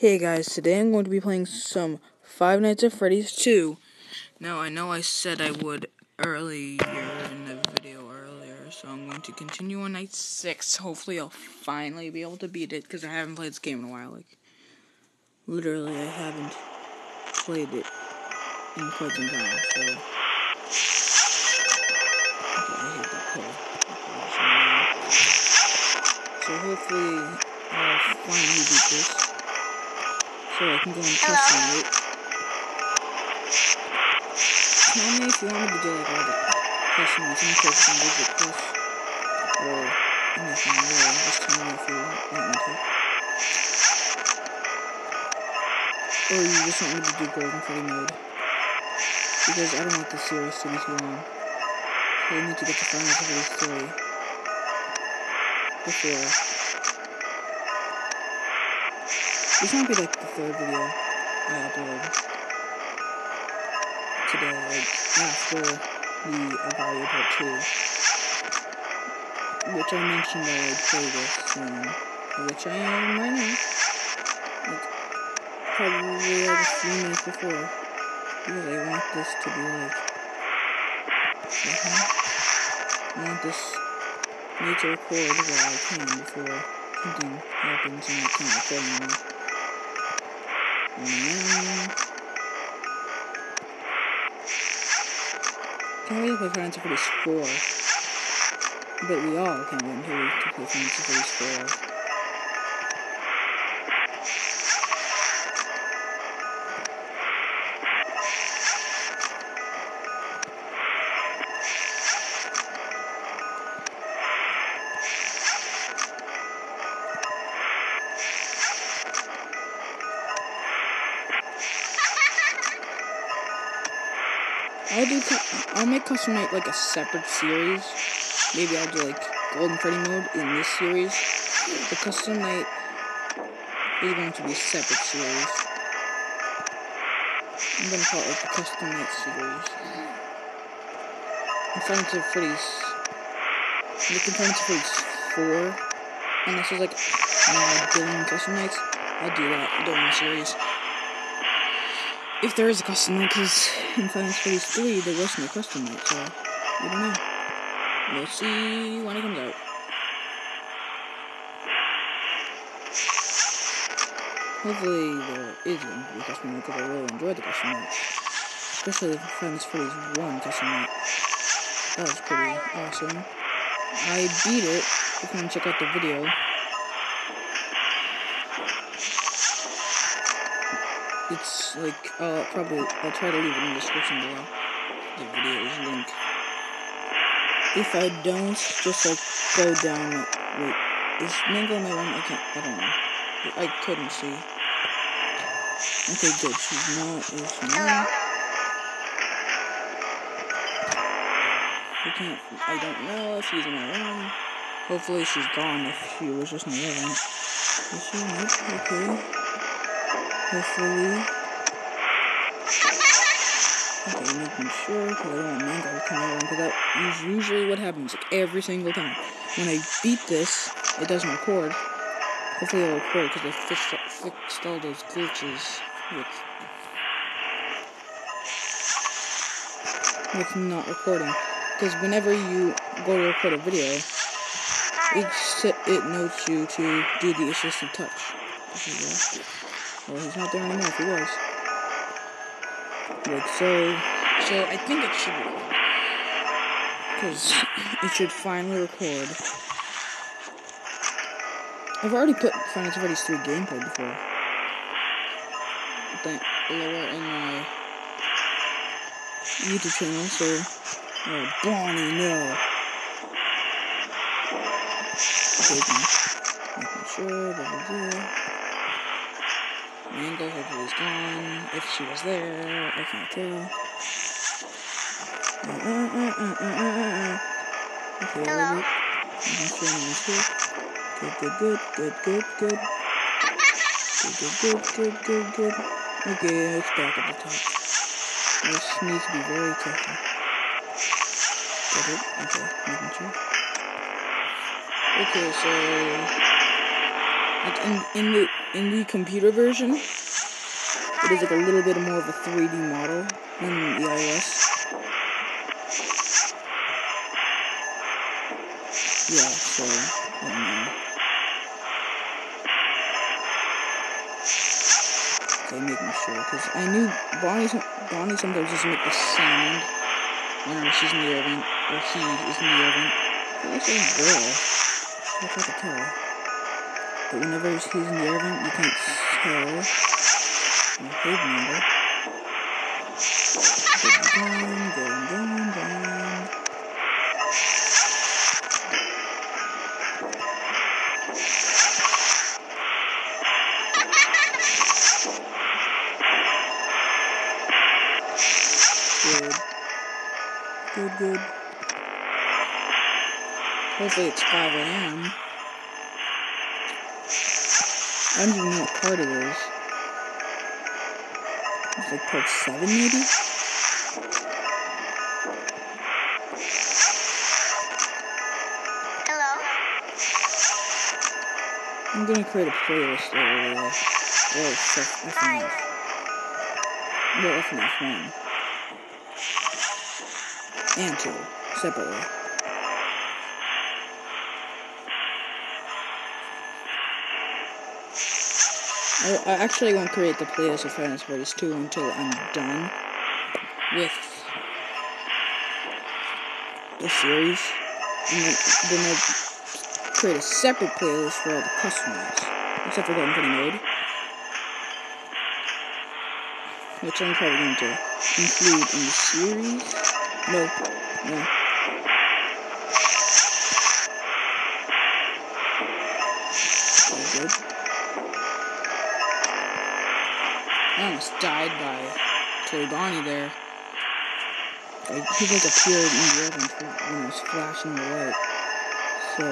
Hey guys, today I'm going to be playing some Five Nights at Freddy's 2. Now, I know I said I would earlier in the video so I'm going to continue on night 6. Hopefully I'll finally be able to beat it, because I haven't played this game in a while. Literally, I haven't played it in quite some time, so... Okay, I hate that pill. So hopefully I'll finally beat this. So I can go and custom it. Tell me if you want me to do all the custom and some custom digit push or anything really. Just tell me if you want me to. Or you just want me to do Golden Freddy mode. Because I don't want this series to be too long. So I need to get the Five Nights at Freddy's 3 before. This might be the third video I upload today, after the Avario Part 2, which I mentioned that I'd play this soon, which I am right now, probably a few minutes before, because I want this to be I want this made to record while I can before something happens and I can't record anymore. Can't wait to play Five Nights at Freddy's 4. But we all can't wait until we play Five Nights at Freddy's 4. I'll make Custom Night a separate series. Maybe I'll do Golden Freddy mode in this series. The Custom Night is going to be a separate series. I'm going to call it the Custom Night series. And Five Nights at Freddy's. Making Five Nights at Freddy's 4. Unless there's 9 billion Custom Nights, I'll do that during the series. If there is a Custom Night, because in Five Nights at Freddy's 3, there was no Custom Night, so we don't know. We'll see when it comes out. Hopefully there is going to be a Custom Night, because I really enjoyed the Custom Night. Especially the Five Nights at Freddy's 1 Custom Night. That was pretty awesome. I beat it. If you want to check out the video. It's I'll try to leave it in the description below. The video's link. If I don't, just go down. Wait, is Mango in my room? I don't know. I couldn't see. Okay, good. She's not. I don't know if she's in my room. Hopefully she's gone if she was just in the room. Is she not? Okay. Hopefully. Okay, making sure, because I don't want Mango to come around, because that is usually what happens, every single time. When I beat this, it doesn't record. Hopefully it'll record, because I fixed all those glitches with not recording. Because whenever you go to record a video, it notes you to do the assistive touch. Well, he's not there anymore if he was. So I think it should record. Because it should finally record. I've already put Five Nights at Freddy's 3 gameplay before. Lower in my YouTube channel, so... Oh, Bonnie, no! Making sure, Mango, hopefully is gone. If she was there, I can't tell. Okay, hello. Making sure no one's here. Good. Okay, it's back at the top. I just need to be very careful. Got it? Okay, making sure. Okay, so... Like in the computer version, it is like a little bit more of a 3D model than the iOS. Yeah, so I don't know. Okay, making sure, because I knew Bonnie sometimes doesn't make the sound whenever she's in the air vent, or he is in the air vent. That's a girl. So it's hard to tell. But whenever he's in the air vent, you can't tell. My hood number. Going. Good. Hopefully it's 5 a.m. I don't even know what part it is. It's like part 7 maybe? Hello? I'm gonna create a playlist over there. Well, FNF. Well, FNF 1. And 2. Separately. I actually won't create the playlist of Five Nights at Freddy's 2 until I'm done with the series. And then I'll create a separate playlist for all the customers. Except for Golden Freddy Mode. Which I'm probably going to include in the series. No. Very good. I almost died by Toy Bonnie there. He like appeared in the air when I was flashing the light. So,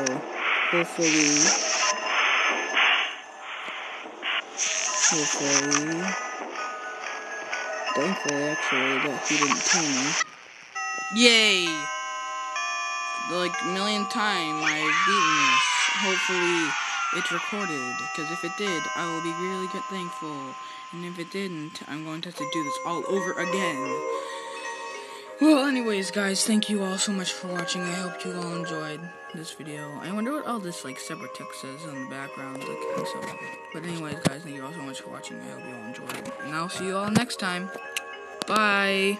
hopefully, thankfully actually, that he didn't tell me. Yay! Like, millionth time I've beaten this. Hopefully, it's recorded, because if it did, I will be really thankful. And if it didn't, I'm going to have to do this all over again. Well, anyways, guys, thank you all so much for watching. I hope you all enjoyed this video. I wonder what all this, like, separate text says in the background. But anyways, guys, thank you all so much for watching. I hope you all enjoyed. And I'll see you all next time. Bye!